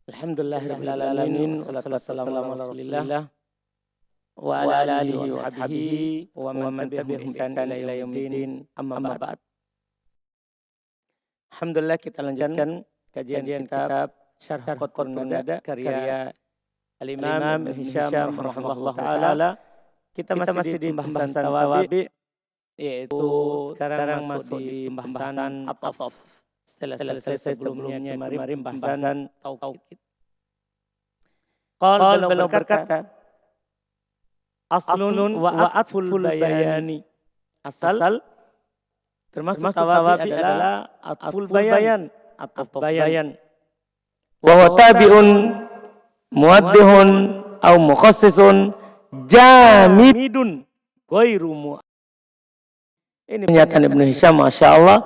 Alhamdulillahirrahmanirrahim. Wassalatu wassalamu ala rasulillah wa ala alihi wa sahbihi wa man tabi'ahum bi ihsan ila yaumiddin. Amma ba'd. Alhamdulillah, kita lanjutkan kajian kitab Syarh Qatrun Nada karya Al-Imam Ibn Hisham rahimahullah ta'ala. Kita masih di pembahasan tawabi, yaitu sekarang masuk di pembahasan ataf. Setelah selesai sebelumnya kemarin pembahasan taukid. Qala beliau berkata, aslun wa atful bayani. Asal termasuk tawabi adalah atful bayan atau bayan. Wa huwa tabi'un muwaddihun au mukhassisun jamidun ghairu mu. Ini pernyataan Ibnu Hisham, Masya Allah,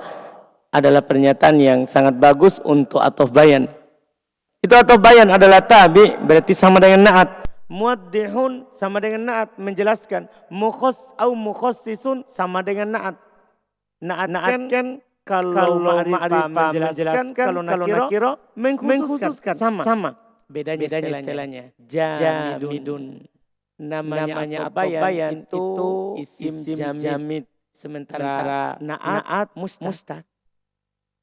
adalah pernyataan yang sangat bagus untuk ataf bayan. Itu ataf bayan adalah tabi, berarti sama dengan na'at. Muwaddihun sama dengan na'at, menjelaskan. Mukhassisun sama dengan na'at. Na'at kan kalau ma'rifah menjelaskan, kalau nakiro mengkhususkan. Sama. Bedanya istilahnya. Jamidun. Namanya ataf bayan itu isim jamid. Sementara na'at mustaq.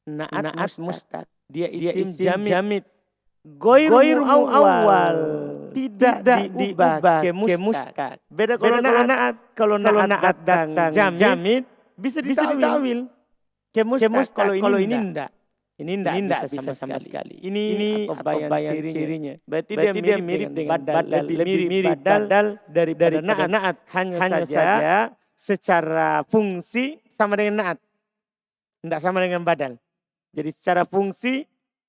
Na'at mustaq. Dia isim jamid. Ghairu awal. Tidak diubah ke mustaq. Beda kalau na'at. Kalau na'at datang jamid bisa ditawil. Ke mustaq. Kalau ini enggak. Ini enggak bisa sama sekali. Ini bayan cirinya. Berarti dia mirip dengan badal. Lebih mirip badal daripada na'at. Hanya saja secara fungsi sama dengan na'at. Tidak sama dengan badal. Jadi secara fungsi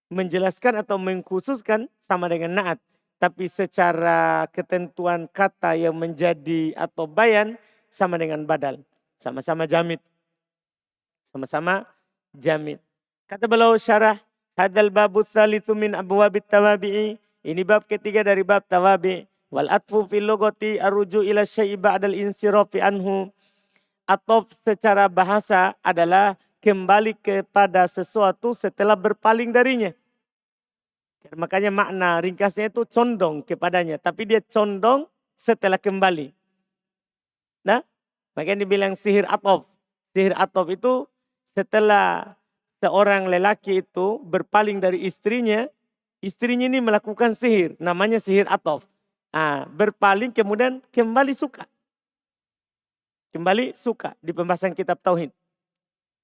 menjelaskan atau mengkhususkan sama dengan na'at. Tapi secara ketentuan kata yang menjadi atau bayan sama dengan badal. Sama-sama jamid. Sama-sama jamid. Kata beliau syarah, hadal babu tsalitsu min abwabit tawabi'i. Ini bab ketiga dari bab tawabi'. Wal atfu fil lughati arruju ila syai'i ba'dal insirafi anhu. Atau secara bahasa adalah kembali kepada sesuatu setelah berpaling darinya. Makanya makna ringkasnya itu condong kepadanya. Tapi dia condong setelah kembali. Nah, makanya dibilang sihir ataf. Sihir ataf itu setelah seorang lelaki itu berpaling dari istrinya. Istrinya ini melakukan sihir. Namanya sihir ataf. Berpaling kemudian kembali suka. Kembali suka di pembahasan kitab Tauhid.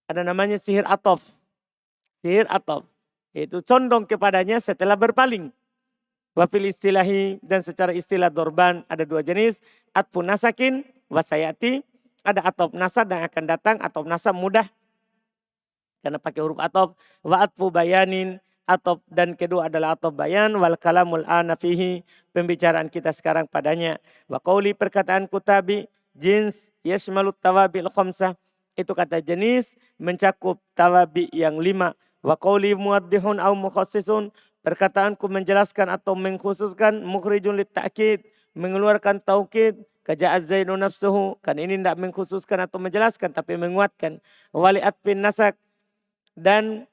Ada namanya sihir ataf. Sihir ataf. Itu condong kepadanya setelah berpaling. Wafil istilahi, dan secara istilah dorban ada dua jenis. Atfu nasakin wasayati. Ada ataf nasab dan akan datang. Ataf nasab mudah. Karena pakai huruf ataf. Wa atfu bayanin. Ataf dan kedua adalah ataf bayan. Wal kalamul anafihi. Pembicaraan kita sekarang padanya. Wa qawli perkataan kutabi. Jins yashmalut tawabil khamsah. Itu kata jenis mencakup tawabi yang 5. Wa qawli muwaddihun au mukhassisun. Perkataanku menjelaskan atau mengkhususkan. Mukhrijun lit ta'kid. Mengeluarkan taukid. Kaja'az zainu nafsuhu. Kan ini tidak mengkhususkan atau menjelaskan. Tapi menguatkan. Wali atfin nasak. Dan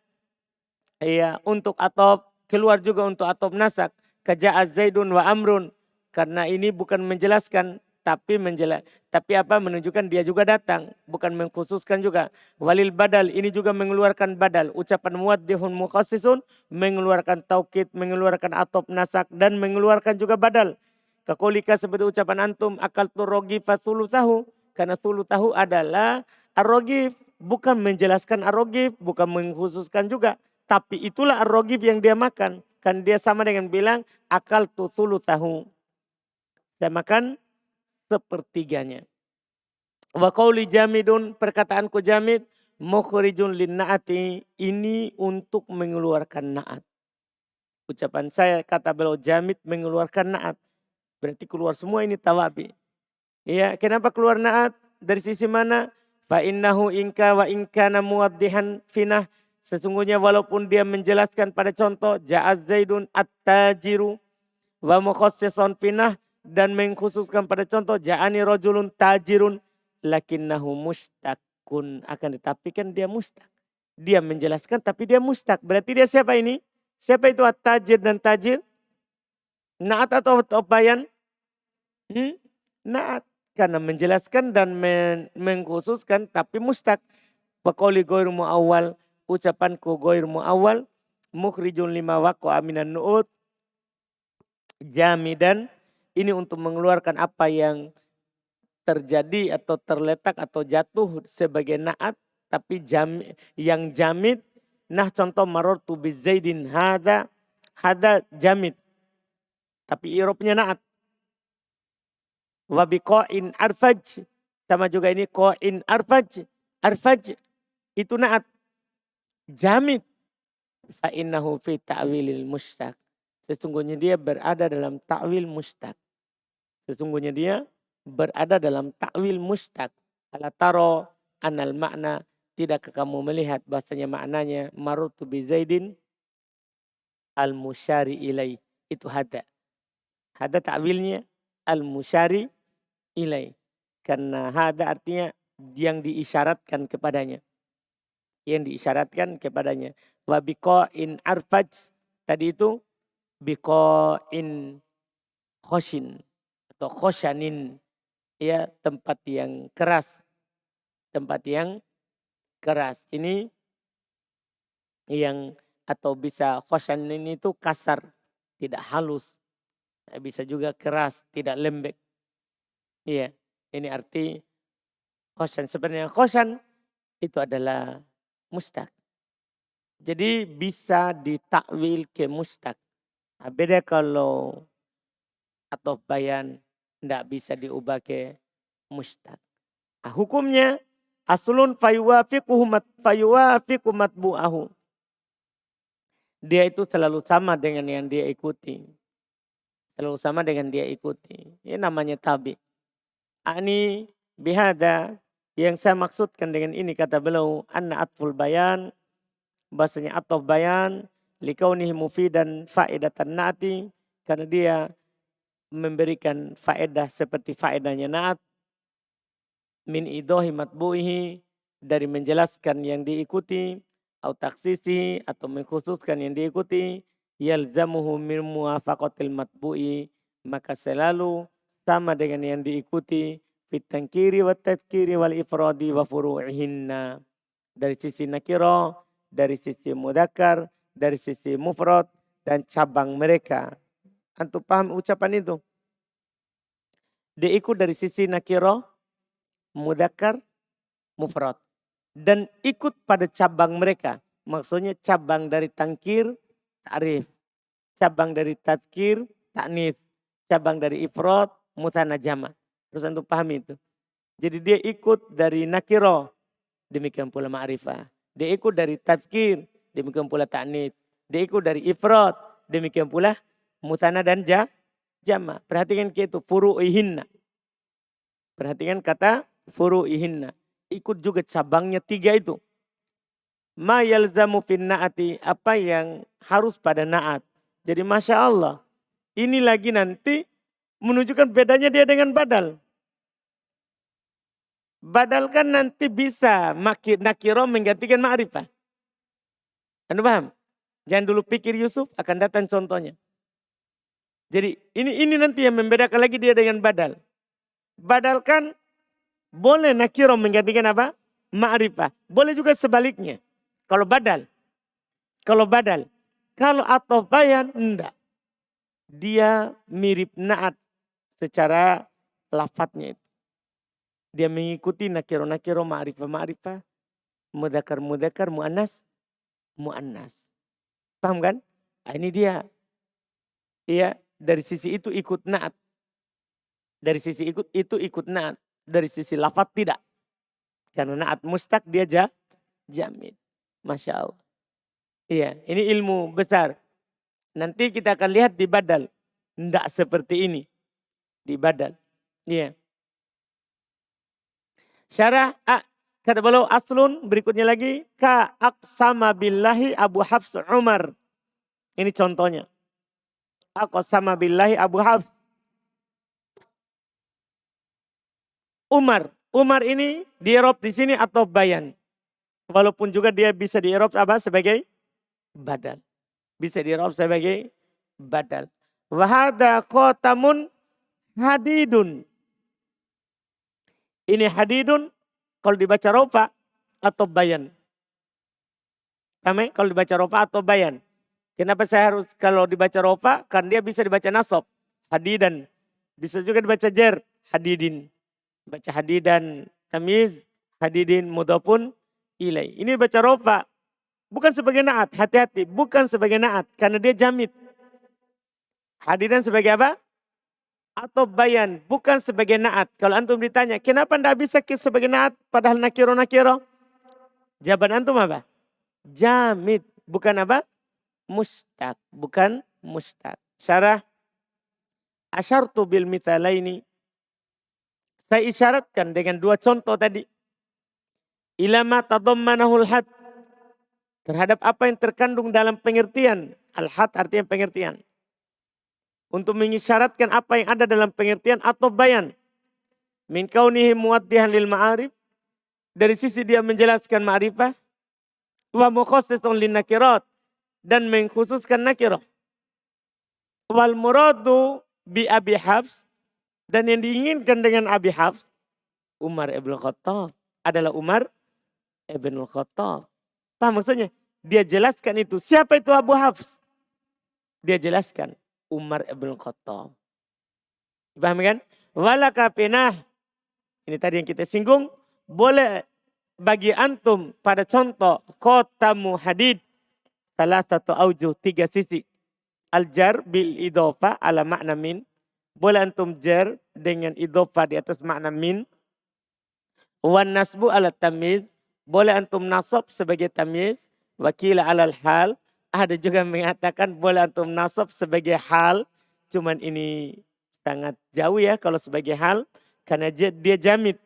untuk atop. Keluar juga untuk atop nasak. Kaja'az zaidun wa amrun. Karena ini bukan menjelaskan. Tapi menunjukkan dia juga datang. Bukan mengkhususkan juga. Walil badal, ini juga mengeluarkan badal. Ucapan muwaddihun mukhassisun, mengeluarkan taukid, mengeluarkan atop nasak, dan mengeluarkan juga badal. Kakolika seperti ucapan antum, akal turrogifa sulusahu. Karena sulusahu adalah arrogif. Bukan menjelaskan arrogif, bukan mengkhususkan juga. Tapi itulah arrogif yang dia makan. Kan dia sama dengan bilang, akal tu sulusahu. Saya makan sepertiganya. Wa qawli jamidun, perkataanku jamid, mukhrijun lin na'ati, ini untuk mengeluarkan na'at. Ucapan saya kata beliau jamid mengeluarkan na'at. Berarti keluar semua ini tawabi. Ya, kenapa keluar na'at? Dari sisi mana? Fa innahu inka wa inkana muwaddihan finah. Sesungguhnya walaupun dia menjelaskan pada contoh ja'az zaidun at-tajiru wa mukhassisun finah, dan mengkhususkan pada contoh ja'ani rajulun tajirun lakinnahu mustaqun, akan tetapi kan dia mustaq. Dia menjelaskan tapi dia mustaq. Berarti dia siapa ini? Siapa itu at-tajir dan tajir? Naat atau bayan? Naat. Karena menjelaskan dan mengkhususkan tapi mustaq. Waqauli ghair muawwal, ucapanku ghair muawwal, mukhrijun lima waqa'a minan nu'ud, jamidan, ini untuk mengeluarkan apa yang terjadi atau terletak atau jatuh sebagai naat, tapi yang jamid. Nah contoh marortu bizaidin hada jamid. Tapi irobnya naat. Wabi ko'in arfaj. Sama juga ini ko'in arfaj. Arfaj itu naat. Jamid. Fa'innahu fi ta'wilil mustaq. Sesungguhnya dia berada dalam ta'wil mustaq. Sesungguhnya dia berada dalam ta'wil mustaq. Ala taro anal makna. Tidakkah kamu melihat bahasanya maknanya. Marutu bizaidin al-musyari ilai. Itu hada. Hada ta'wilnya al-musyari ilai. Karena hada artinya yang diisyaratkan kepadanya. Yang diisyaratkan kepadanya. Wa biqa'in arfaj. Tadi itu biqa'in khoshin. Atau khoshanin. Ya, tempat yang keras. Tempat yang keras. Ini yang atau bisa khoshanin itu kasar. Tidak halus. Bisa juga keras. Tidak lembek. Iya. Ini arti khoshan. Sebenarnya khoshan itu adalah mustaq. Jadi bisa ditakwil ke mustaq. Nah, beda kalau atau bayan tidak bisa diubah ke mustaq. Nah, hukumnya aslun fayuwafiqu matbu'ahu. Dia itu selalu sama dengan yang dia ikuti. Selalu sama dengan dia ikuti. Ini namanya tabi. Ani bihada, yang saya maksudkan dengan ini kata beliau, anna atful bayan, bahasanya ataf bayan, likaunihi mufidan faedatan naati, karena dia memberikan faedah seperti faedahnya naat, min idohi matbu'ihi, dari menjelaskan yang diikuti, atau taksisi, atau mengkhususkan yang diikuti, yalzamuhu min muwafaqatil matbu'i, maka selalu sama dengan yang diikuti, fit tankiri wa tazkiri wal ifradi wa furu'ihinna. Dari sisi nakiro, dari sisi mudakar, dari sisi mufrad, dan cabang mereka. Antum paham ucapan itu? Dia ikut dari sisi nakiro, mudakar, mufrad. Dan ikut pada cabang mereka. Maksudnya cabang dari tangkir, ta'rif. Cabang dari tazkir, ta'nif. Cabang dari ifrad, musanna jama. Terus antum pahami itu. Jadi dia ikut dari nakiro, demikian pula ma'rifah. Dia ikut dari tazkir, demikian pula ta'nif. Dia ikut dari ifrad, demikian pula musanna dan jama. Perhatikan itu furu'ihinna. Perhatikan kata furu'ihinna. Ikut juga cabangnya 3 itu. Ma yalzamu fin na'ati, apa yang harus pada naat. Jadi Masya Allah, ini lagi nanti menunjukkan bedanya dia dengan badal. Badal kan nanti bisa nakiro menggantikan ma'rifah. Anda paham? Jangan dulu pikir Yusuf, akan datang contohnya. Jadi ini nanti yang membedakan lagi dia dengan badal. Badal kan boleh nakiro menggantikan apa? Ma'rifah. Boleh juga sebaliknya. Kalau badal. Kalau atau bayan, enggak. Dia mirip naat secara lafadznya itu. Dia mengikuti nakiro-nakiro, ma'rifah, mudakar, mu'annas. Paham kan? Nah, ini dia. Iya, dari sisi itu ikut naat. Dari sisi itu ikut naat. Dari sisi lafadz tidak. Karena naat mustaq dia jamid. Masya Allah. Iya, ini ilmu besar. Nanti kita akan lihat di badal. Tidak seperti ini. Di badal. Iya. Syarah kata beliau aslun, berikutnya lagi ka aqsama billahi Abu Hafs Umar. Ini contohnya. Aqsama billahi Abu Hafs Umar. Umar ini di Eropa di sini atau bayan. Walaupun juga dia bisa di Eropa apa sebagai badal. Bisa di-i'rab sebagai badal. Wa hadza khatamun hadidun. Ini hadidun kalau dibaca rofa atau bayan. Paham ya? Kalau dibaca rofa atau bayan. Kenapa saya harus kalau dibaca rofa? Kan dia bisa dibaca nasab. Hadidan. Bisa juga dibaca jar. Hadidin. Baca hadidan. Tamiz. Hadidin. Mudhafun ilai. Ini baca rofa. Bukan sebagai naat. Hati-hati. Bukan sebagai naat. Karena dia jamid. Hadidan sebagai apa? Atau bayan. Bukan sebagai naat. Kalau antum ditanya. Kenapa tidak bisa sebagai naat? Padahal nakiro. Jawaban antum apa? Jamid. Bukan apa? Mustaq, bukan mustaq. Syarah asyartu bil mithalaini. Saya isyaratkan dengan dua contoh tadi. Ilama tadammanahul had. Terhadap apa yang terkandung dalam pengertian. Al-had artinya pengertian. Untuk mengisyaratkan apa yang ada dalam pengertian atau bayan. Min kaunihi muwaddihan lil ma'arif. Dari sisi dia menjelaskan ma'rifah. Wa mukhassisun lin nakirat. Dan mengkhususkan nakirah. Wal muradu bi Abi Hafs. Dan yang diinginkan dengan Abi Hafs. Umar ibn Khattab. Adalah Umar ibn Khattab. Paham maksudnya? Dia jelaskan itu. Siapa itu Abu Hafs? Dia jelaskan. Umar ibn Khattab. Paham kan? Walaka pinah. Ini tadi yang kita singgung. Boleh bagi antum pada contoh. Khotamu hadid. Salah satu aujuh, 3 sisi. Al-jar bil idhofa ala makna min. Boleh antum jar dengan idhofa di atas makna min. Wan nasbu ala tamiz. Boleh antum nasab sebagai tamiz. Wakila alal hal. Ada juga mengatakan boleh antum nasab sebagai hal. Cuman ini sangat jauh ya kalau sebagai hal. Karena dia jamid.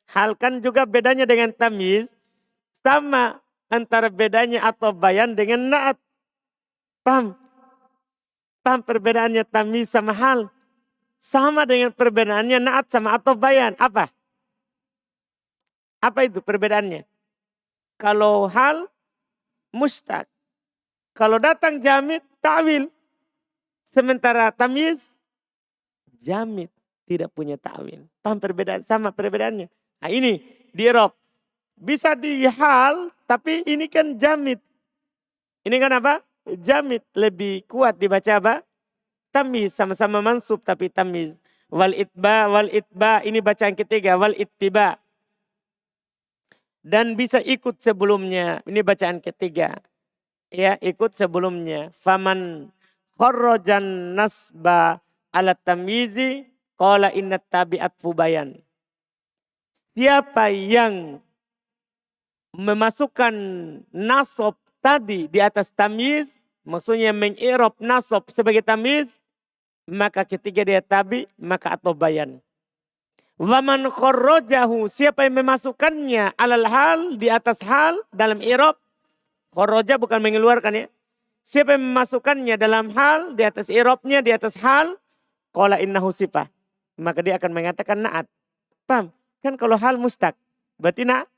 Hal kan juga bedanya dengan tamiz. Sama. Antara bedanya atau bayan dengan naat. Paham? Paham perbedaannya tamiz sama hal? Sama dengan perbedaannya naat sama atau bayan. Apa? Apa itu perbedaannya? Kalau hal, mustaq. Kalau datang jamid, ta'wil. Sementara tamiz, jamid. Tidak punya ta'wil. Paham perbedaan? Sama perbedaannya. Nah ini, di i'rab. Bisa di hal, tapi ini kan jamid. Ini kan apa? Jamid. Lebih kuat dibaca apa? Tamiz. Sama-sama mansub tapi tamiz. Wal itba. Ini bacaan ketiga. Wal ittiba. Dan bisa ikut sebelumnya. Ini bacaan ketiga. Ya, ikut sebelumnya. Faman kharrajan nasba ala tamizi. Qala inna tabi'at fubayan. Siapa yang memasukkan nasab tadi di atas tamiz, maksudnya meng-i'rab nasab sebagai tamiz, maka ketika dia tabi, maka atau bayan. Waman kharrajahu, siapa yang memasukkannya alal hal, di atas hal, dalam i'rab, kharraja bukan mengeluarkan ya. Siapa yang memasukkannya dalam hal, di atas i'rabnya, di atas hal, qala innahu sifah. Maka dia akan mengatakan naat. Paham? Kan kalau hal mustaq, berarti naat.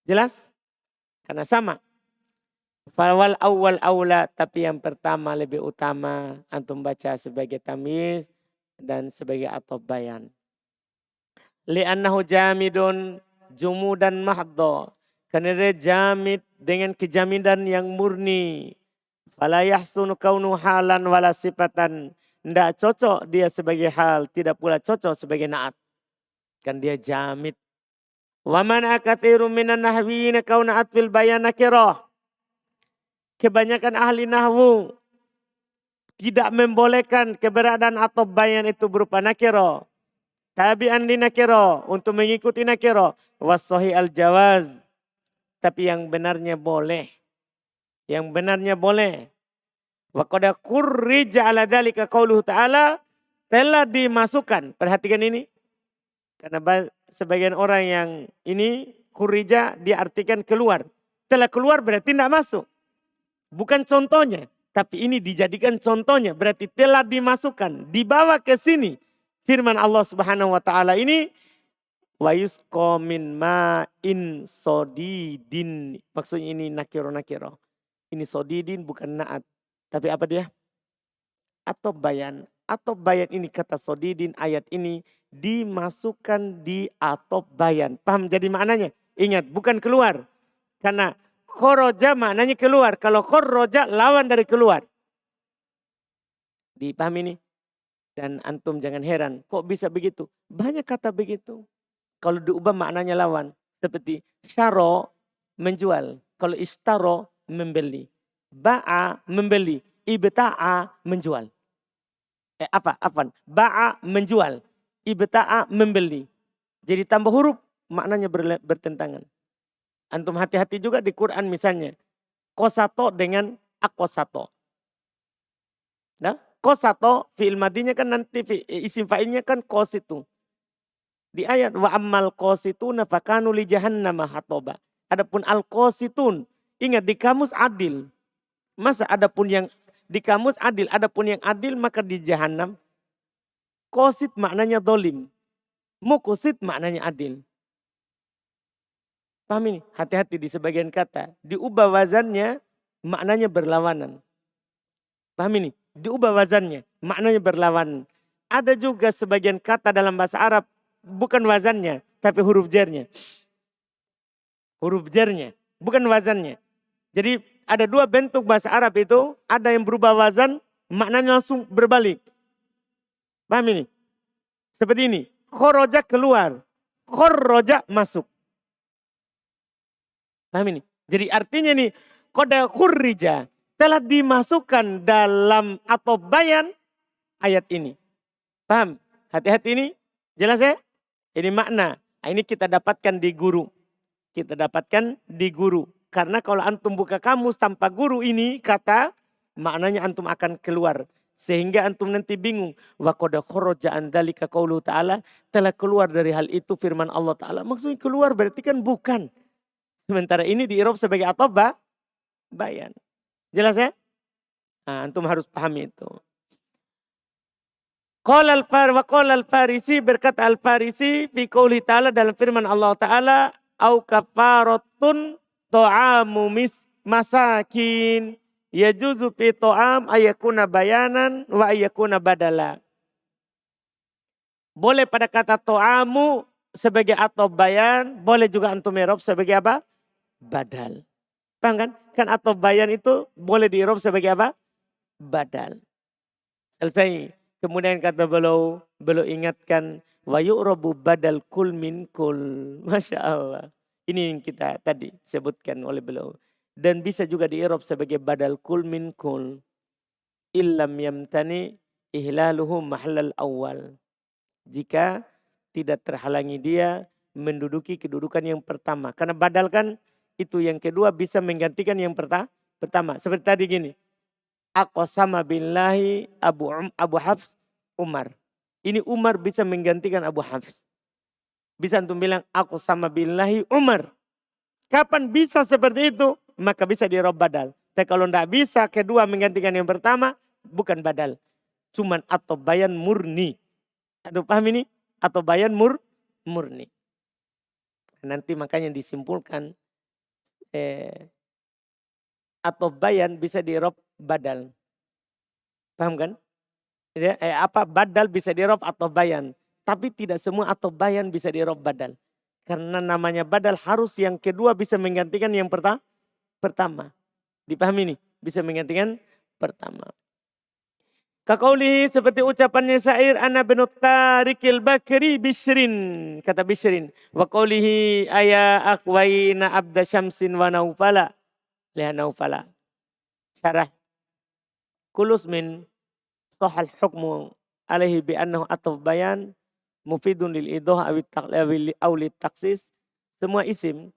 Jelas? Karena sama. Fawal awal aula, tapi yang pertama lebih utama antum baca sebagai tamiz dan sebagai atau bayan. Li'annahu jamidun jumudan mahdha. Karena dia jamid dengan kejamidan yang murni. Fala yahsunu kaunu halan wala sifatan. Tidak cocok dia sebagai hal, tidak pula cocok sebagai naat. Kan dia jamid. Wa man akatsiru minan nahwiyina kauna atfil bayan nakirah. Kebanyakan ahli nahwu tidak membolehkan keberadaan atau bayan itu berupa nakirah. Tabi'an li nakirah, untuk mengikuti nakirah. Was-sahih al-jawaz. Tapi yang benarnya boleh. Yang benarnya boleh. Wa qad kurrija ala dzalika qauluhu ta'ala, telah dimasukkan. Perhatikan ini. Karena sebagian orang yang ini kurija diartikan keluar. Telah keluar berarti tidak masuk. Bukan contohnya. Tapi ini dijadikan contohnya. Berarti telah dimasukkan. Dibawa ke sini. Firman Allah subhanahu wa ta'ala ini. Wa yusqa min ma'in sodidin. Maksudnya ini nakiro. Ini sodidin bukan naat. Tapi apa dia? Atob bayan. Atob bayan ini kata sodidin ayat ini dimasukkan di atob bayan. Paham jadi maknanya? Ingat bukan keluar. Karena khoroja maknanya keluar. Kalau khoroja lawan dari keluar. Dipahami ini? Dan antum jangan heran. Kok bisa begitu? Banyak kata begitu. Kalau diubah maknanya lawan. Seperti syaro menjual. Kalau istaro membeli. Ba'a membeli. Ibta'a menjual. Ba'a menjual. Ibta'a membeli. Jadi tambah huruf maknanya bertentangan. Antum hati-hati juga di Quran misalnya. Kosato dengan akosato. Nah, kosato fi'il madinya kan nanti isim fa'ilnya kan kositu. Di ayat wa ammal qasituna fakanu li jahannama hatoba. Adapun al qasitun, ingat di kamus adil. Masa adapun yang di kamus adil, adapun yang adil maka di jahannam. Qasit maknanya dolim. Muqsit maknanya adil. Paham ini? Hati-hati di sebagian kata. Diubah wazannya maknanya berlawanan. Paham ini? Diubah wazannya maknanya berlawanan. Ada juga sebagian kata dalam bahasa Arab bukan wazannya, tapi huruf jarnya. Huruf jarnya, bukan wazannya. Jadi ada dua bentuk bahasa Arab itu, ada yang berubah wazan, maknanya langsung berbalik. Paham ini? Seperti ini, khoroja keluar, khoroja masuk. Paham ini? Jadi artinya nih, koda khurrija telah dimasukkan dalam atau bayan ayat ini. Paham? Hati-hati ini, jelas ya? Ini makna. Ini kita dapatkan di guru. Kita dapatkan di guru. Karena kalau antum buka kamus tanpa guru ini kata, maknanya antum akan keluar. Sehingga antum nanti bingung. Wa qad kharaja an dzalika qauluhu ta'ala, telah keluar dari hal itu firman Allah Ta'ala. Maksudnya keluar berarti kan bukan. Sementara ini di i'rab sebagai atau bayan. Jelas ya? Nah, antum harus pahami itu. Qala al-Farisi berkata al-Farisi fi qouli ta'ala dalam firman Allah Ta'ala au kafaratun ta'amu masakin yajuzu fi ta'am ayakuna bayanan wa ayakuna badala. Boleh pada kata ta'amu sebagai atau bayan, boleh juga antum i'rab sebagai apa? Badal. Paham kan? Kan atau bayan itu boleh di-i'rab sebagai apa? Badal. Selesai. Kemudian kata beliau ingatkan wa yu'rabu badal kul min kul. Masya Allah. Ini yang kita tadi sebutkan oleh beliau. Dan bisa juga di-i'rab sebagai badal kul min kul. Illam yamtani ihlaluhu mahallal awal. Jika tidak terhalangi dia menduduki kedudukan yang pertama. Karena badal kan itu yang kedua bisa menggantikan yang pertama. Seperti tadi gini. Aqsama billahi Abu Hafs Umar. Ini Umar bisa menggantikan Abu Hafs. Bisa antum bilang aqsama billahi Umar. Kapan bisa seperti itu? Maka bisa di i'rab badal. Tapi kalau tidak bisa kedua menggantikan yang pertama bukan badal. Cuman atau bayan murni. Aduh paham ini? Atau bayan murni. Nanti makanya disimpulkan atau bayan bisa di i'rab badal. Paham kan? Ya, badal bisa di i'rab atau bayan. Tapi tidak semua atau bayan bisa di i'rab badal. Karena namanya badal harus yang kedua bisa menggantikan yang pertama. Dipahami nih? Bisa menggantikan pertama. Kaqaulihi seperti ucapannya syair ana binut tarikil bakri Bishrin. Kata Bishrin. Wa qaulihi aya akhwaina abda syamsin wa naufala. Lihat naufala. Syarah. Kulus min sohal hukmu alaihi bi'annahu atau bayan mufidun lil idoh awlit taksis. Semua isim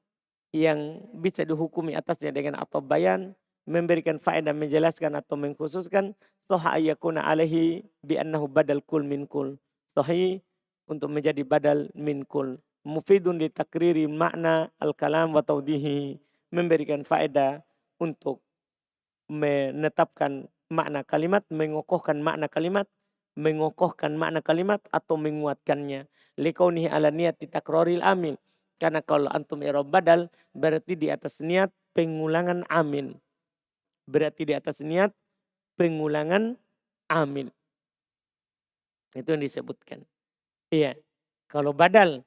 yang bisa dihukumi atasnya dengan atau bayan memberikan faedah menjelaskan atau mengkhususkan soha ayakuna alaihi bi'annahu badal kul min kul. Sohi untuk menjadi badal min kul. Mufidun li takriri makna al-kalam wa tawdihi. Memberikan faedah untuk menetapkan makna kalimat, mengokohkan makna kalimat, atau menguatkannya. Likaunihi ala niyati takroril amil. Karena kalau antum i'rab badal berarti di atas niat pengulangan amil. Berarti di atas niat pengulangan amil. Itu yang disebutkan. Iya. Kalau badal.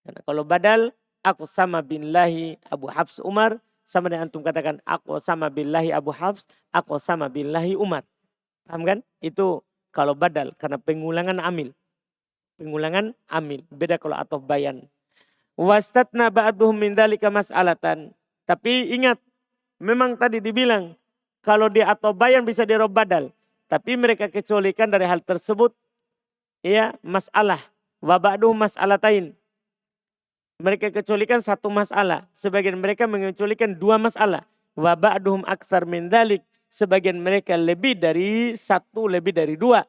Karena kalau badal, aku sama billahi Abu Hafs Umar. Sama dengan antum katakan, aku sama billahi Abu Hafs. Aku sama billahi Umar. Paham kan? Itu kalau badal. Karena pengulangan amil. Pengulangan amil. Beda kalau atof bayan. Wastatna ba'duhum min dzalika mas'alatan. Tapi ingat, memang tadi dibilang kalau di atof bayan bisa di rob badal. Tapi mereka kecualikan dari hal tersebut ya masalah. Wa ba'duhum mas'alatain. Mereka kecualikan satu masalah. Sebagian mereka mengecualikan dua masalah. Wa ba'duhum aksar min dzalik. Sebagian mereka lebih dari satu, lebih dari dua.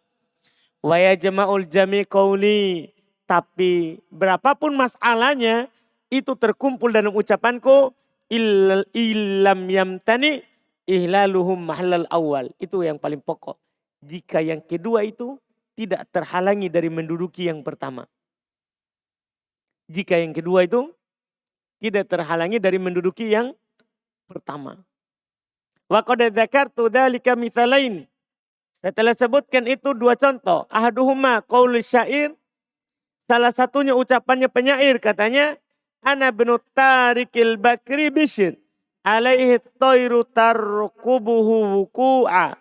Wa yajma'ul jami' qauli. Tapi berapapun masalahnya itu terkumpul dalam ucapanku illam yamtani ihlaluhum mahallal awal. Itu yang paling pokok. Jika yang kedua itu tidak terhalangi dari menduduki yang pertama. Jika yang kedua itu tidak terhalangi dari menduduki yang pertama. Wa qad dzakartu dzalika mitsalain. Saya telah sebutkan itu dua contoh. Ahaduhuma qaul syair. Salah satunya ucapannya penyair katanya ana bnu tarikil bakri bishr alaihi tayru tarkubuhu wuku'a.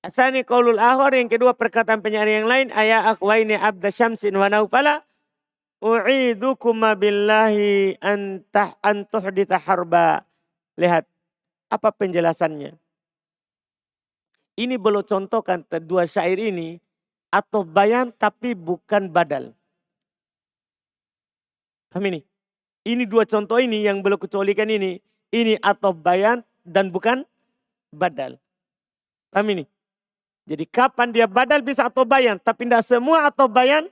Asani qaulul akhar, yang kedua perkataan penyair yang lain, aya akhwaini abda syamsin wa naufala u'idukuma billahi antuhditha harba. Lihat apa penjelasannya. Ini belum contohkan dua syair ini atau bayan tapi bukan badal. Paham ini? Ini dua contoh ini yang belum kecualikan ini. Ini atau bayan dan bukan badal. Paham ini? Jadi kapan dia badal bisa atau bayan. Tapi tidak semua atau bayan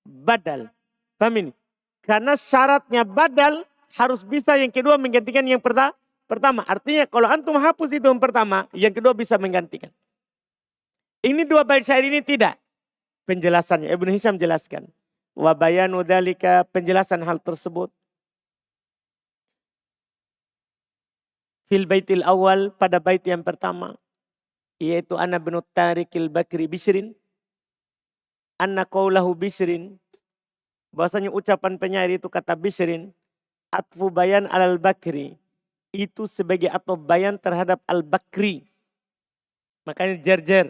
badal. Paham ini? Karena syaratnya badal harus bisa yang kedua menggantikan yang pertama. Artinya kalau antum hapus itu yang pertama, yang kedua bisa menggantikan. Ini dua bait syair ini tidak. Penjelasannya Ibnu Hisham jelaskan. Wa bayanu dzalika, penjelasan hal tersebut. Fil baitil awal, pada bait yang pertama. Yaitu ana bnu tarikil bakri bishrin. Anna qawlahu bishrin. Bahwasanya ucapan penyair itu kata bishrin. Atfu bayan alal bakri. Itu sebagai atau bayan terhadap al-bakri. Makanya jer.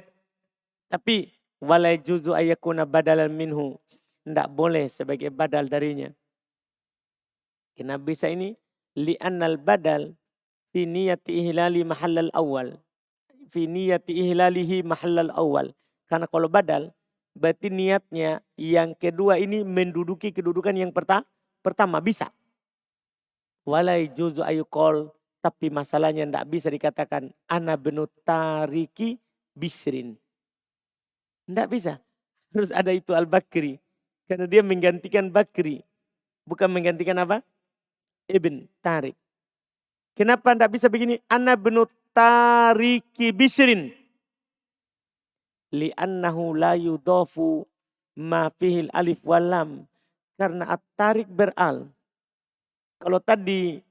Tapi walai juzu ayakuna badalan minhu. Tidak boleh sebagai badal darinya. Kenapa bisa ini? Li'annal badal fi niyati ihlali mahallal awal. Fi niyati ihlalihi mahallal awal. Karena kalau badal berarti niatnya yang kedua ini menduduki kedudukan yang pertama. Bisa. Walai juzu ayukol. Tapi masalahnya tidak bisa dikatakan ana bnu tariki bishrin. Tidak bisa. Harus ada itu al-bakri. Karena dia menggantikan bakri. Bukan menggantikan apa? Ibn Tarik. Kenapa tidak bisa begini? Ana bnu tariki bishrin. Li'annahu la yudofu ma fihil alif walam. Karena at-tarik beral. Kalau tadi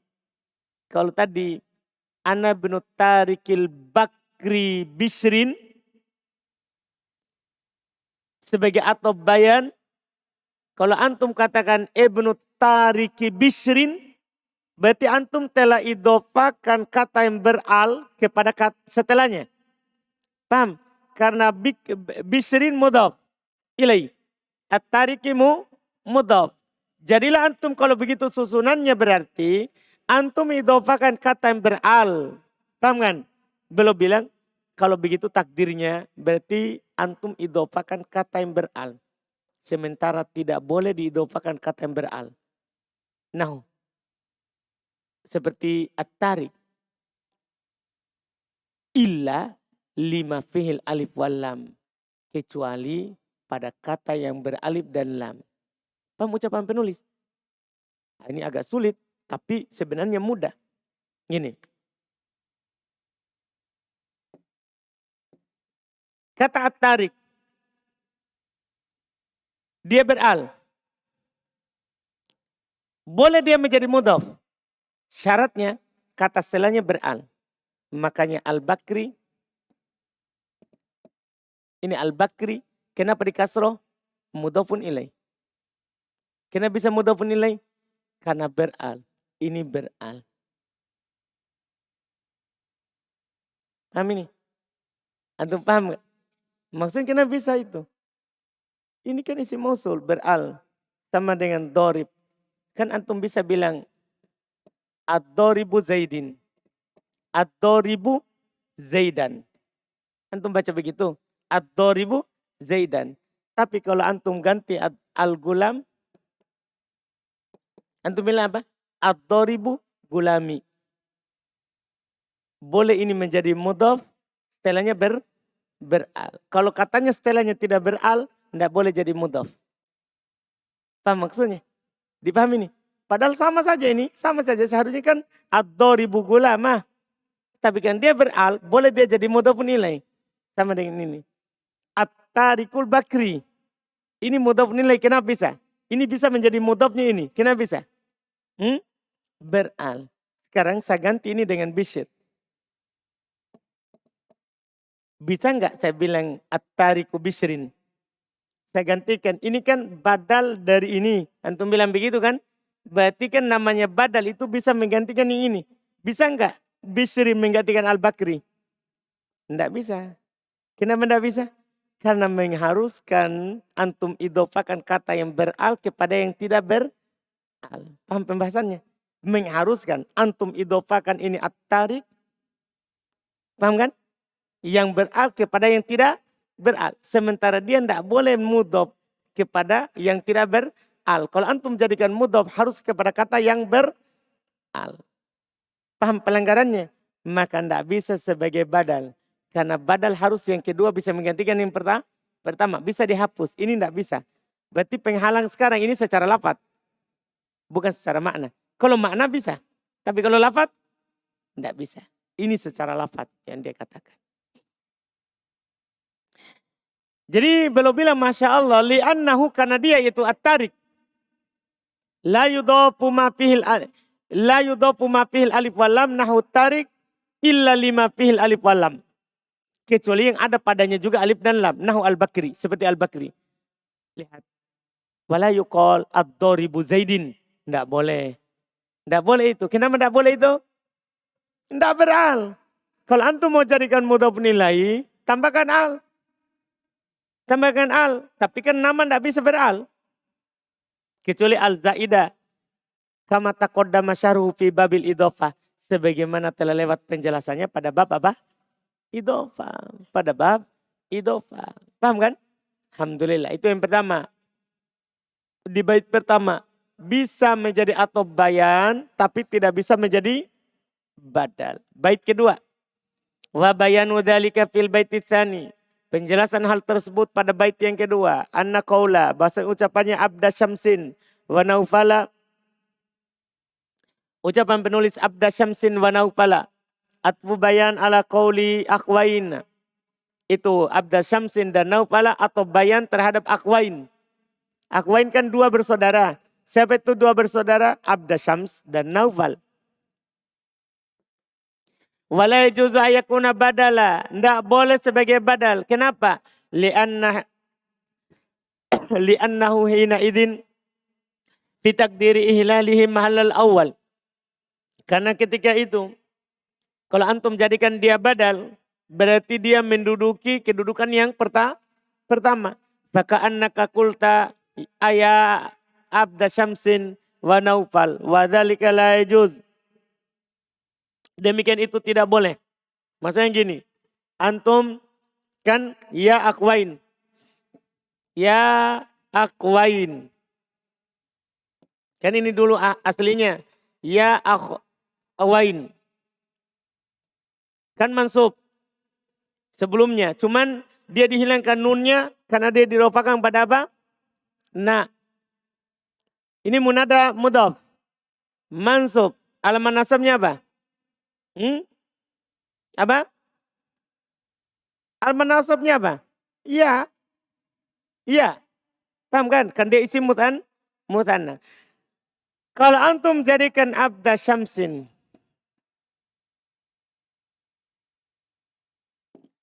ana bnu tarikil bakri bishrin. Sebagai atau bayan. Kalau antum katakan ibnu tariki bishrin. Berarti antum telah idofakan kata yang beral kepada kata setelahnya. Paham? Karena bishrin mudhaf ilai. At-tariki mudhaf. Jadilah antum kalau begitu susunannya berarti antum idofakan kata yang beral. Paham kan? Belum bilang kalau begitu takdirnya berarti antum idofakan kata yang beral. Sementara tidak boleh diidofakan kata yang beral. Nah, seperti at-tarik. Illa lima fihil alif wal lam. Kecuali pada kata yang beralif dan lam. Paham ucapan penulis? Nah, ini agak sulit, tapi sebenarnya mudah. Ini. Kata at-tarik. Dia beral. Boleh dia menjadi mudhaf. Syaratnya kata setelahnya beral. Makanya Al-Bakri. Ini Al-Bakri. Kenapa di kasroh? Mudhofun ilaih. Kenapa bisa mudhofun ilaih? Karena beral. Ini beral. Paham ini? Antum paham gak? Maksudnya kenapa bisa itu? Ini kan isim mausul beral. Sama dengan dorib. Kan antum bisa bilang ad-doribu Zaidin. Ad-doribu Zaidan. Antum baca begitu. Ad-doribu Zaidan. Tapi kalau antum ganti al-gulam. Antum bilang apa? Ad-doribu gulami. Boleh ini menjadi mudhaf. Setelahnya beral. Kalau katanya setelahnya tidak beral. Tidak boleh jadi mudhaf. Paham maksudnya? Dipahami nih? Padahal sama saja ini. Sama saja. Seharusnya kan ad-doribu gulama. Tapi kan dia beral. Boleh dia jadi mudhaf nilai. Sama dengan ini. At-tarikul bakri. Ini mudhaf nilai. Kenapa bisa? Ini bisa menjadi mudhafnya ini. Kenapa bisa? Beral. Sekarang saya ganti ini dengan bisyir. Bisa enggak saya bilang at-tariku bisyrin? Saya gantikan. Ini kan badal dari ini. Antum bilang begitu kan? Berarti kan namanya badal itu bisa menggantikan yang ini. Bisa enggak bisyrin menggantikan al-bakri? Enggak bisa. Kenapa enggak bisa? Karena mengharuskan antum idofakan kata yang beral kepada yang tidak beral. Paham pembahasannya? Mengharuskan antum idofakan ini at-tarik. Paham kan? Yang beral kepada yang tidak beral. Sementara dia tidak boleh mudhof kepada yang tidak beral. Kalau antum jadikan mudhof harus kepada kata yang beral. Paham pelanggarannya? Maka tidak bisa sebagai badal. Karena badal harus yang kedua bisa menggantikan yang pertama. Bisa dihapus. Ini tidak bisa. Berarti penghalang sekarang ini secara lafaz. Bukan secara makna. Kalau makna bisa. Tapi kalau lafaz tidak bisa. Ini secara lafaz yang dia katakan. Jadi beliau bilang Masya Allah. Li'annahu karena dia itu at-tarik. La yudhofu ma fihil alif walam nahu tarik. Illa lima fihil alif walam. Kecuali yang ada padanya juga alif dan lam. Nahu al-bakri. Seperti al-bakri. Lihat. Wala yuqal ad-doribu Zaidin. Tidak boleh. Tidak boleh itu. Kenapa tidak boleh itu? Tidak beral. Kalau antum mau jadikan mudhaf nilai. Tambahkan al. Tambahkan al. Tapi kan nama tidak bisa beral. Kecuali al-zaidah. Kama taqaddama syarhu fi babil idhofah. Sebagaimana telah lewat penjelasannya pada bab apa? Idhofah. Pada bab idhofah. Paham kan? Alhamdulillah. Itu yang pertama. Di bait pertama. Bisa menjadi atau bayan. Tapi tidak bisa menjadi badal. Bait kedua. Wa bayanu dzalika fil baitis tsani. Penjelasan hal tersebut pada bait yang kedua. Anna qaula, bahasa ucapannya Abda Syamsin wa Naufala. Ucapan penulis Abda Syamsin wa Naufala. Atfu bayan ala qauli akhwain. Itu Abda Syamsin dan Naufala atau bayan terhadap akhwain. Akhwain kan dua bersaudara. Siapa itu dua bersaudara? Abda Syams dan Naufal. Wala yajuzu ayakuna badala. Tidak boleh sebagai badal. Kenapa? Li'annahu hina idin fi takdiri ihlalihi mahallal awal. Karena ketika itu, kalau antum jadikan dia badal, berarti dia menduduki kedudukan yang pertama. Maka annaka qulta aya Abda Syamsin wa Naufal. Wa dzalika la yajuz. Demikian itu tidak boleh. Maksudnya gini. Antum kan ya akwain. Ya akwain. Kan ini dulu aslinya. Ya akwain. Kan mansub. Sebelumnya. Cuman dia dihilangkan nunnya. Karena dia dirofakan pada apa? Nah. Ini munada mudhaf. Mansub. Alamat nasabnya apa? Apa? Al-manasabnya apa? Iya. Iya. Paham kan? Kan dia isim mutanna. Kalau antum jadikan Abda Syamsin.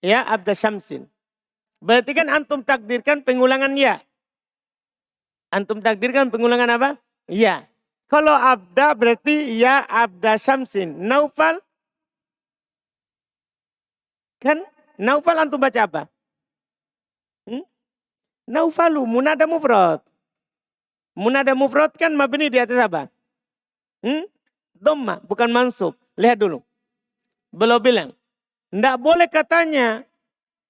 Ya abda syamsin. Berarti kan antum takdirkan pengulangan ya. Antum takdirkan pengulangan apa? Ya. Kalau abda berarti ya abda syamsin. Naufal. Kan naufal antum baca apa? Naufalu, munada mufrad. Munada mufrad kan mabni di atas apa? Dhamma, bukan mansub. Lihat dulu. Beliau bilang, tidak boleh katanya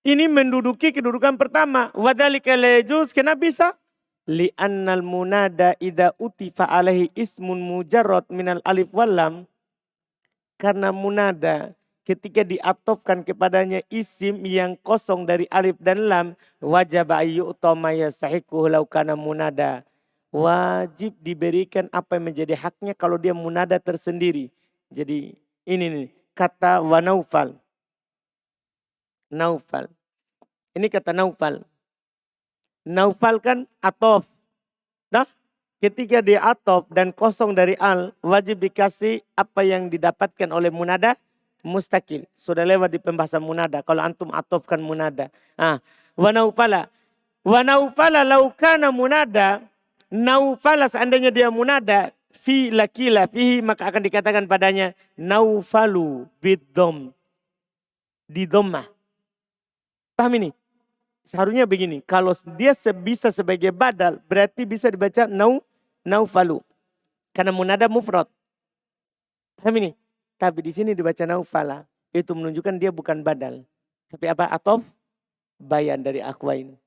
ini menduduki kedudukan pertama. Wadhalika la yajuz, kenapa bisa? Li'annal munada idza utifa alaihi ismun mujarrad minal alif wal lam. Karena munada ketika diatofkan kepadanya isim yang kosong dari alif dan lam, wajib ayyu'tama yasahiquhu law kana munada. Wajib diberikan apa yang menjadi haknya kalau dia munada tersendiri. Jadi ini nih kata wa naufal. Naufal. Ini kata naufal. Naufal kan atof. Nah, ketika dia atof dan kosong dari al, wajib dikasih apa yang didapatkan oleh munada mustakil. Sudah lewat di pembahasan munada. Kalau antum atofkan munada. Wa naufala. Wa naufala laukana munada. Naufala seandainya dia munada. Fi lakila fihi maka akan dikatakan padanya. Naufalu bidom. Di dhammah. Paham ini? Seharusnya begini. Kalau dia bisa sebagai badal. Berarti bisa dibaca naufalu. Karena munada mufrad. Paham ini? Tapi di sini dibaca naufala. Itu menunjukkan dia bukan badal. Tapi apa? Atof bayan dari akhwain.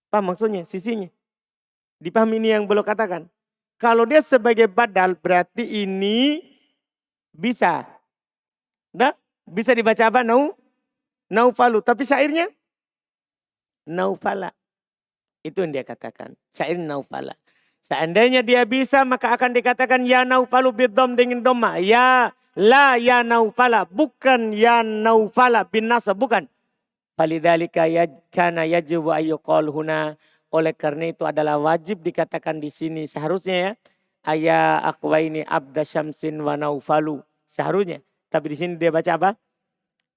Paham maksudnya? Sisinya. Dipahami ini yang belum katakan. Kalau dia sebagai badal berarti ini bisa. Nah, bisa dibaca apa? Naufalu. Tapi syairnya? Naufala. Itu yang dia katakan. Syair naufala. Seandainya dia bisa maka akan dikatakan ya naufalu bidham dengan dhamma. Ya la ya naufala. Bukan ya naufala bin nasab. Bukan. Falidzalika kana yajibu ayyuqal huna. Oleh karena itu adalah wajib dikatakan di sini. Seharusnya ya. Aya akhwaini abda syamsin wa naufalu. Seharusnya. Tapi di sini dia baca apa?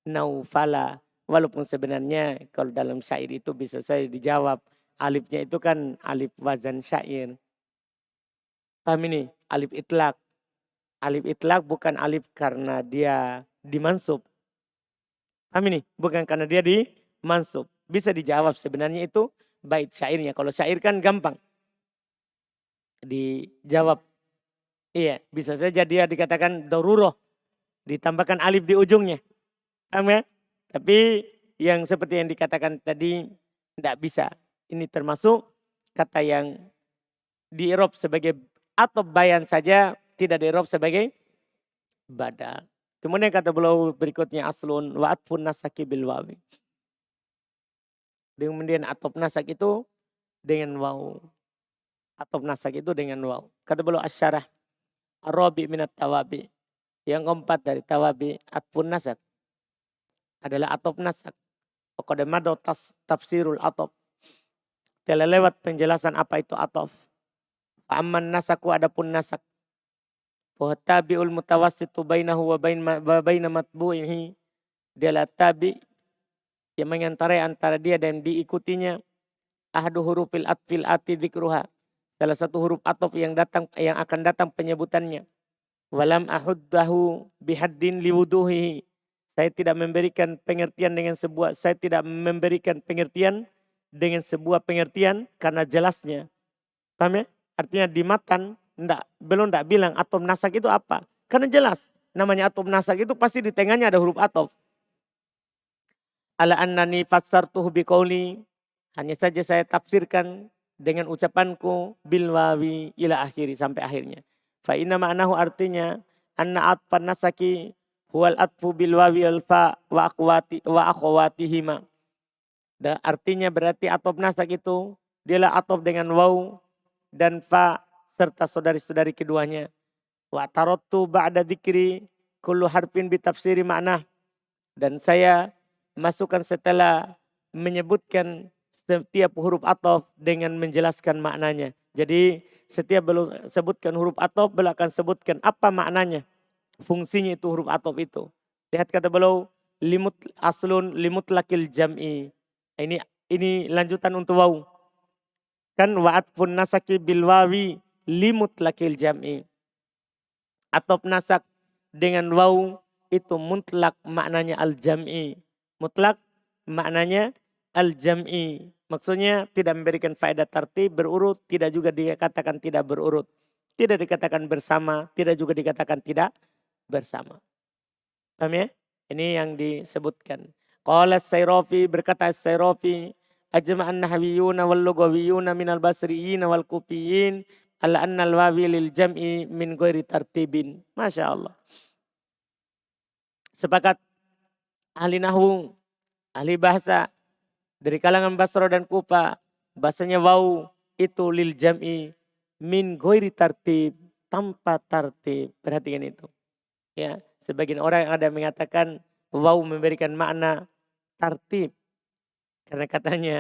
Naufala. Walaupun sebenarnya kalau dalam syair itu bisa saya dijawab. Alifnya itu kan alif wazan syair. Paham ini? Alif itlak. Alif itlak bukan alif karena dia dimansub. Paham ini? Bukan karena dia dimansub. Bisa dijawab sebenarnya itu bait syairnya. Kalau syair kan gampang. Dijawab. Iya, bisa saja dia dikatakan daruroh. Ditambahkan alif di ujungnya. Paham ya? Tapi yang seperti yang dikatakan tadi tidak bisa. Ini termasuk kata yang di i'rab sebagai atau bayan saja tidak di i'rab sebagai badal. Kemudian kata beliau berikutnya aslun wa atfun nasaki bil wawi. Kemudian atop nasak itu dengan waw. Atop nasak itu dengan waw. Kata beliau asyarah arabi minat tawabi. Yang keempat dari tawabi atfun nasak adalah atop nasak. Qadamado tafsirul atop. Telah lewat penjelasan apa itu atop. Fa'amman nasaku adapun nasak. Fahtabi'ul mutawassitu bainahu wa baina matbu'ihi. Dialah tabi yang mengantarai antara dia dan diikutinya. Ahadu hurufil atfil ati dzikruha. Salah satu huruf atop yang akan datang penyebutannya. Walam ahuddahu bihaddin liwuduhihi. Saya tidak memberikan pengertian dengan pengertian karena jelasnya. Paham ya? Artinya di matan belum bilang atop nasak itu apa. Karena jelas. Namanya atop nasak itu pasti di tengahnya ada huruf atop. Ala annani fassartuhu biqauli. Hanya saja saya tafsirkan dengan ucapanku bil wawi ila akhiri sampai akhirnya. Fa inna ma'nahu artinya anna atfan nasaki huwal atfu bil wawi al fa wa akhwatihima. Dan artinya berarti atop nasak itu dialah atop dengan waw dan fa serta saudari-saudari keduanya. Wa tarattu ba'da dzikri kullu harfin bi tafsiri makna. Dan saya masukkan setelah menyebutkan setiap huruf atop dengan menjelaskan maknanya. Jadi setiap belum sebutkan huruf atop beliau akan sebutkan apa maknanya. Fungsinya itu huruf atop itu. Lihat kata beliau aslun limutlaqil jam'i. Ini lanjutan untuk waw. Kan wa'atfun nasaki bil wawi limutlaqil jam'i. Atop nasak dengan waw itu mutlak maknanya al-jam'i. Mutlak maknanya al-jam'i. Maksudnya tidak memberikan faedah tartib berurut, tidak juga dikatakan tidak berurut. Tidak dikatakan bersama, tidak juga dikatakan tidak bersama. Paham ya? Ini yang disebutkan. Qala as-Sayrafi, berkata as-Sayrafi, ajma'an nahwiyuna wal lugawiyuna minal basriyina wal kufiyin ala anna al-wawi lil jam'i min ghairi tartibin. Masya Allah. Sepakat ahli nahwu, ahli bahasa dari kalangan Basra dan Kufa, bahasanya waw itu lil jam'i min ghairi tartib, tanpa tartib. Perhatikan itu. Ya, sebagian orang yang ada mengatakan waw memberikan makna tartib. Karena katanya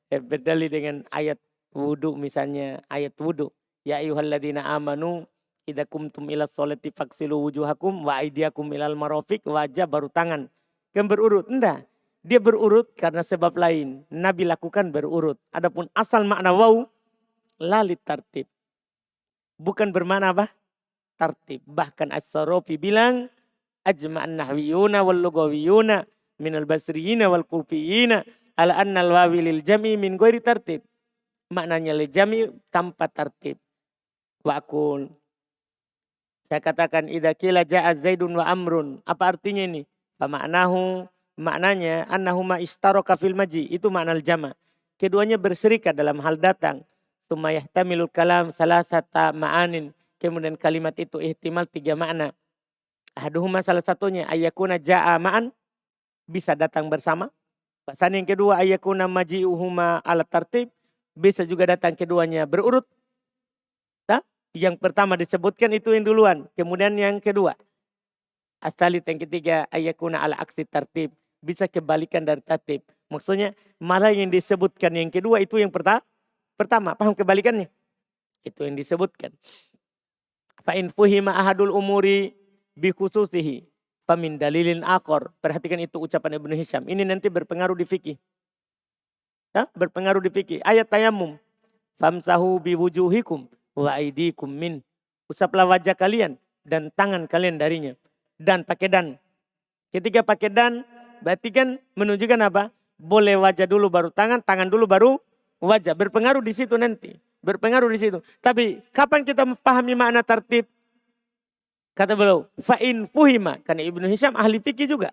berdalil dengan ayat wudu misalnya, ayat wudu. Ya ayyuhalladzina amanu idza kumtum ila sholati faghsilu wujuhakum wa aydiyakum ilal marafiq, wajah baru tangan. Kan berurut? Enggak. Dia berurut karena sebab lain. Nabi lakukan berurut. Adapun asal makna waw lalit tartib. Bukan bermakna apa? Tartib. Bahkan As-Sarafi bilang ajma'an nahwiyuna wal lugawiyuna minal basriyina wal kufiyina ala annal wawi lil jam'i min ghairi tartib. Maknanya lil jam'i tanpa tartib. Wa aqul, saya katakan idza qila ja'a Zaidun wa Amrun. Apa artinya ini? Fa ma'nahu, maknanya annahuma istaraka fil maji, itu makna al-jama'. Keduanya berserikat dalam hal datang. Tsumma yahtamilul kalam salasata ma'anin. Kemudian kalimat itu ihtimal 3 makna. Ahaduhuma salah satunya ayyakuna ja'a ma'an, bisa datang bersama. Bahasa yang kedua ayyakuna maji'uhuma ala tartib, bisa juga datang keduanya berurut. Yang pertama disebutkan itu yang duluan. Kemudian yang kedua. Asalit yang ketiga. Ayyakuna ala aksi tartib. Bisa kebalikan dari tartib. Maksudnya malah yang disebutkan yang kedua itu yang pertama. Paham kebalikannya? Itu yang disebutkan. Fa'in fuhima ahadul umuri bi khususihi. Famin dalilin akor. Perhatikan itu ucapan Ibnu Hisham. Ini nanti berpengaruh di fikih. Berpengaruh di fikih. Ayat tayamum. Famsahu bi wujuhikum wa aidikum min. Usaplah wajah kalian dan tangan kalian darinya. Dan pakai dan. Ketika pakai dan berarti kan menunjukkan apa? Boleh wajah dulu baru tangan, tangan dulu baru wajah. Berpengaruh di situ nanti. Berpengaruh di situ. Tapi kapan kita memahami makna tartib? Kata beliau, fa'in fuhima. Karena Ibnu Hisham ahli fikih juga.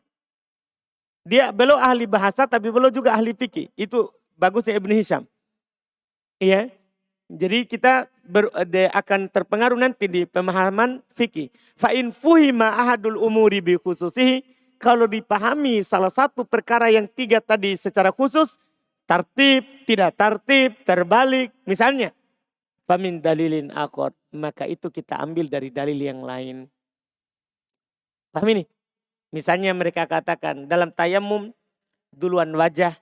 Beliau ahli bahasa tapi beliau juga ahli fikih. Itu bagusnya Ibnu Hisham. Iya. Jadi kita akan terpengaruh nanti di pemahaman fikih. Fa'in fuhima ahadul umuri bi khususihi. Kalau dipahami salah satu perkara yang 3 tadi secara khusus. Tartib, tidak tartib, terbalik. Misalnya. Famin dalilin akhor. Maka itu kita ambil dari dalil yang lain. Paham ini? Misalnya mereka katakan dalam tayamum. Duluan wajah,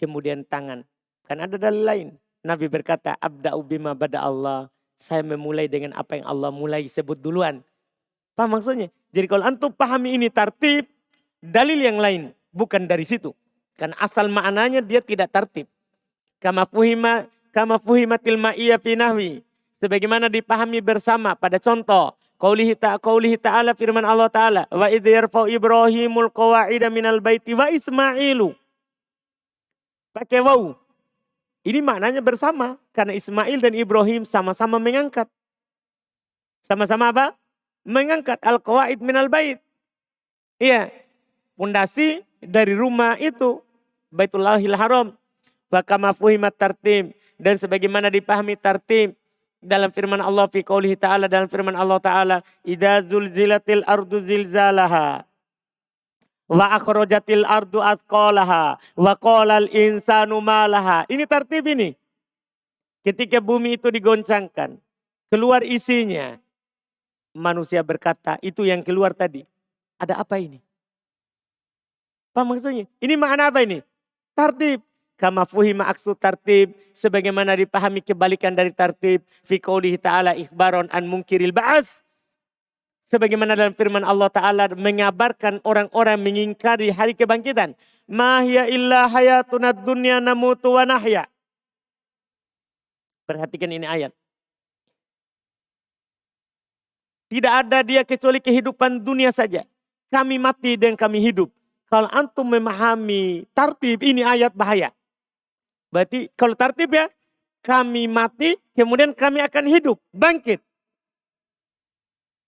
kemudian tangan. Kan ada dalil lain. Nabi berkata, abda'u bima bada Allah. Saya memulai dengan apa yang Allah mulai sebut duluan. Paham maksudnya? Jadi kalau antum pahami ini tartib, dalil yang lain. Bukan dari situ. Karena asal maknanya dia tidak tartib. Kama fuhimatil ma'iyya fi nahwi. Sebagaimana dipahami bersama pada contoh. Qaulihi ta'ala firman Allah Ta'ala. Wa idh yarfa'u Ibrahimul qawa'ida minal baiti wa Ismailu. Pakai waw. Ini maknanya bersama. Karena Ismail dan Ibrahim sama-sama mengangkat. Sama-sama apa? Mengangkat al-qawaid minal bait. Iya. Pondasi dari rumah itu. Baitullahil Haram. Wa kama fuhimat tartib. Dan sebagaimana dipahami tartib. Dalam firman Allah fi qaulihi ta'ala. Dalam firman Allah Ta'ala. Idza zulzilatil ardu zilzalaha. Wa akhrajatil ardu athqalaha wa qalal insanu malaha. Ini tartib ini. Ketika bumi itu digoncangkan, keluar isinya. Manusia berkata, itu yang keluar tadi. Ada apa ini? Apa maksudnya? Ini makna apa ini? Tartib. Kama fuhima aksu tartib. Sebagaimana dipahami kebalikan dari tartib. Fi qaulihi ta'ala ikhbaron an munkiril ba'as. Sebagaimana dalam firman Allah Ta'ala mengabarkan orang-orang mengingkari hari kebangkitan. Ma hiya illa hayatuna dunya namutu wa nahya. Perhatikan ini ayat. Tidak ada dia kecuali kehidupan dunia saja. Kami mati dan kami hidup. Kalau antum memahami tartib ini ayat bahaya. Berarti kalau tartib ya, kami mati kemudian kami akan hidup, bangkit.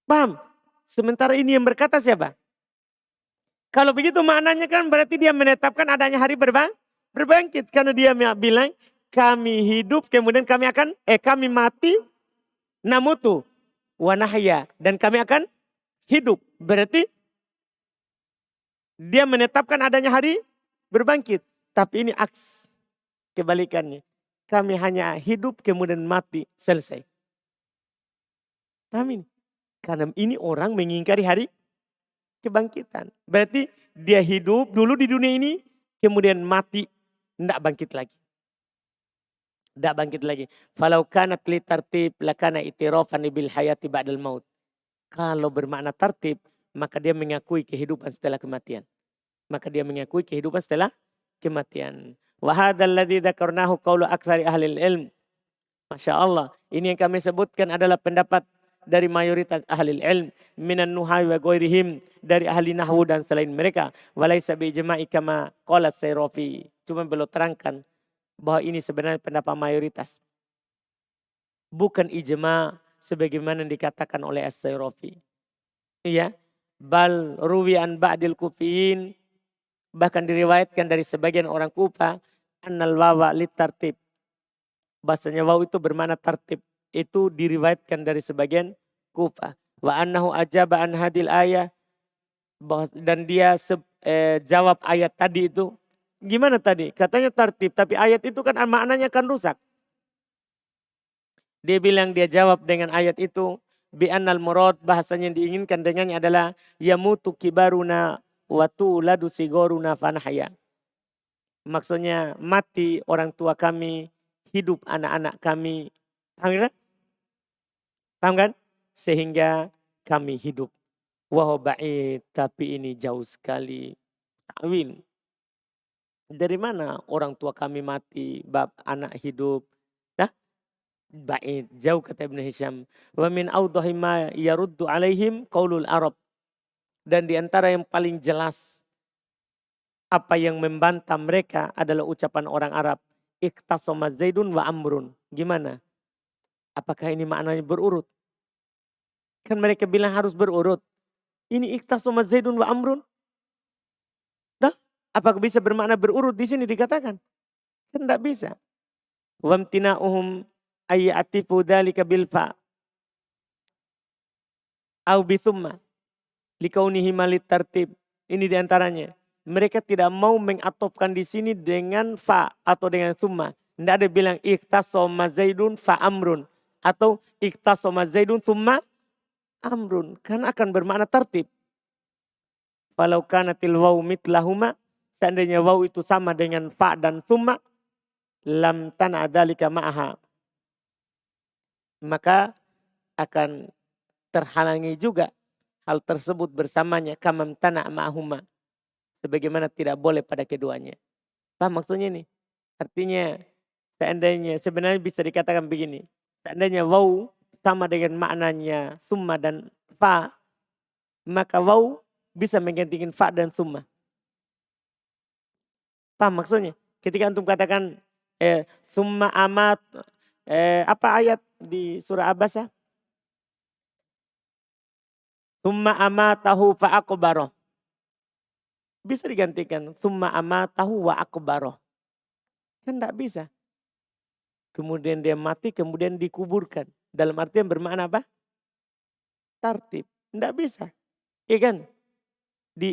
Paham? Sementara ini yang berkata siapa? Kalau begitu maknanya kan berarti dia menetapkan adanya hari berbangkit. Karena dia bilang kami hidup kemudian kami mati namutu wanahya. Dan kami akan hidup. Berarti dia menetapkan adanya hari berbangkit. Tapi ini aks kebalikannya. Kami hanya hidup kemudian mati selesai. Paham ini? Karena ini orang mengingkari hari kebangkitan. Berarti dia hidup dulu di dunia ini, kemudian mati, tidak bangkit lagi. Tidak bangkit lagi. Falau kanat li tartib lakana itirafan bil hayati ba'dal maut. Kalau bermakna tartib, maka dia mengakui kehidupan setelah kematian. Maka dia mengakui kehidupan setelah kematian. Wa hadzal ladzi dzakarnahu qaulu aktsari ahli ilm. Masya Allah, ini yang kami sebutkan adalah pendapat dari mayoritas ahli ilm minan nuhai wa ghairihim, dari ahli nahwu dan selain mereka. Walaisa bi ijma'i kama qala Sayrafi. Cuma beliau terangkan bahwa ini sebenarnya pendapat mayoritas. Bukan ijma sebagaimana dikatakan oleh As-Sayrafi. Iya, bal ruwi an ba'dil kufiyin, bahkan diriwayatkan dari sebagian orang Kufa, annal wawa litartib. Bahasanya waw itu bermakna tartib. Itu diriwayatkan dari sebagian Kufa. Wa annahu ajaba an hadil ayah. Dan dia jawab ayat tadi itu. Gimana tadi? Katanya tartib. Tapi ayat itu kan maknanya kan rusak. Dia bilang dia jawab dengan ayat itu. Bi annal murad, bahasanya yang diinginkan dengannya adalah yamutu kibaruna wa tuladu sigoruna fanahya. Maksudnya mati orang tua kami, hidup anak-anak kami. Paham kan? Paham kan? Sehingga kami hidup. Wah ba'id, tapi ini jauh sekali. Ta'wil. Dari mana orang tua kami mati, bab anak hidup? Dah? Ba'id, jauh kata Ibn Hisham. Wa min awdahi ma yaruddu alaihim qaulul Arab. Dan di antara yang paling jelas apa yang membantah mereka adalah ucapan orang Arab. Iktasoma Zaidun wa Amrun. Gimana? Apakah ini maknanya berurut? Kan mereka bilang harus berurut. Ini iktasoma Zaidun wa Amrun. Dah? Apakah bisa bermakna berurut di sini dikatakan? Kan tidak bisa. Wamtina'uhum ayyatifu dhalika bilfa. Au bithumma. Likaunihi malit tartib. Ini diantaranya. Mereka tidak mau mengatofkan di sini dengan fa atau dengan summa. Tidak ada bilang iktasoma Zaidun fa Amrun. Atau iktasoma Zaidun summa Amrun. Karena akan bermakna tartib. Falau kanatil waw mitlahuma. Seandainya waw itu sama dengan fa dan summa. Lam tana'adhalika ma'aha. Maka akan terhalangi juga hal tersebut bersamanya. Kamam tana' ma'ahuma. Sebagaimana tidak boleh pada keduanya. Paham maksudnya ini? Artinya seandainya sebenarnya bisa dikatakan begini. Seandainya waw sama dengan maknanya summa dan fa, maka waw bisa menggantikan fa dan summa. Paham maksudnya? Ketika antum katakan summa amat, apa ayat di surah Abasa? Summa amatahu fa akbaroh. Bisa digantikan summa amatahu wa akbaroh. Kan tidak bisa. Kemudian dia mati, kemudian dikuburkan. Dalam artian bermakna apa? Tartib. Tidak bisa. Iya kan?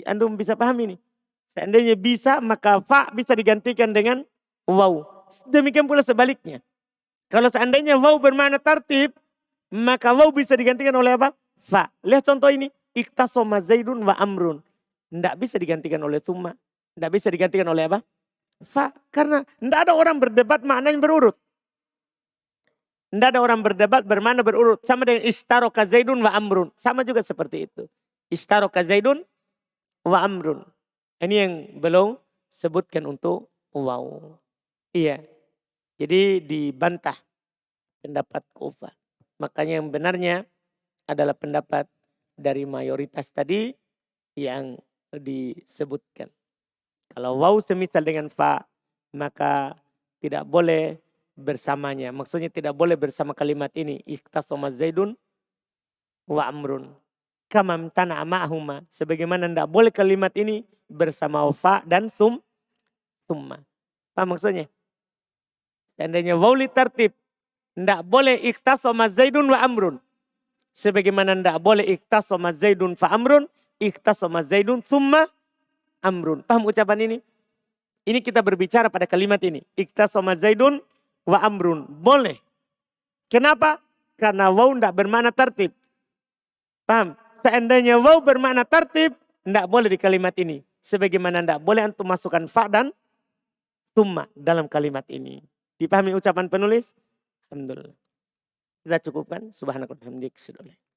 Antum bisa paham ini. Seandainya bisa, maka fa bisa digantikan dengan waw. Demikian pula sebaliknya. Kalau seandainya waw bermakna tartib, maka waw bisa digantikan oleh apa? Fa. Lihat contoh ini. Iktasoma Zaidun wa Amrun. Tidak bisa digantikan oleh summa. Tidak bisa digantikan oleh apa? Fa. Karena tidak ada orang berdebat maknanya berurut. Tidak ada orang berdebat bermana berurut. Sama dengan istaroka Zaidun wa Amrun. Sama juga seperti itu. Istaroka Zaidun wa Amrun. Ini yang belum sebutkan untuk waw. Iya. Jadi dibantah pendapat Kufah. Makanya yang benarnya adalah pendapat dari mayoritas tadi yang disebutkan. Kalau waw semisal dengan fa, maka tidak boleh bersamanya. Maksudnya tidak boleh bersama kalimat ini. Ikhtasoma Zaidun wa Amrun. Kamam tanah ma'huma. Sebagaimana tidak boleh kalimat ini bersama fa dan summa. Paham maksudnya? Seandainya waw li tartib. Tidak boleh ikhtasoma Zaidun wa Amrun. Sebagaimana tidak boleh ikhtasoma Zaidun fa Amrun. Ikhtasoma Zaidun summa Amrun. Paham ucapan ini? Ini kita berbicara pada kalimat ini. Ikhtasoma Zaidun wa Amrun. Boleh. Kenapa? Karena waw tidak bermakna tertib. Paham? Seandainya waw bermakna tertib, tidak boleh di kalimat ini. Sebagaimana tidak boleh antum masukkan fa dan summa dalam kalimat ini. Dipahami ucapan penulis? Alhamdulillah. Kita cukupkan. Subhanakallahumma wa bihamdika.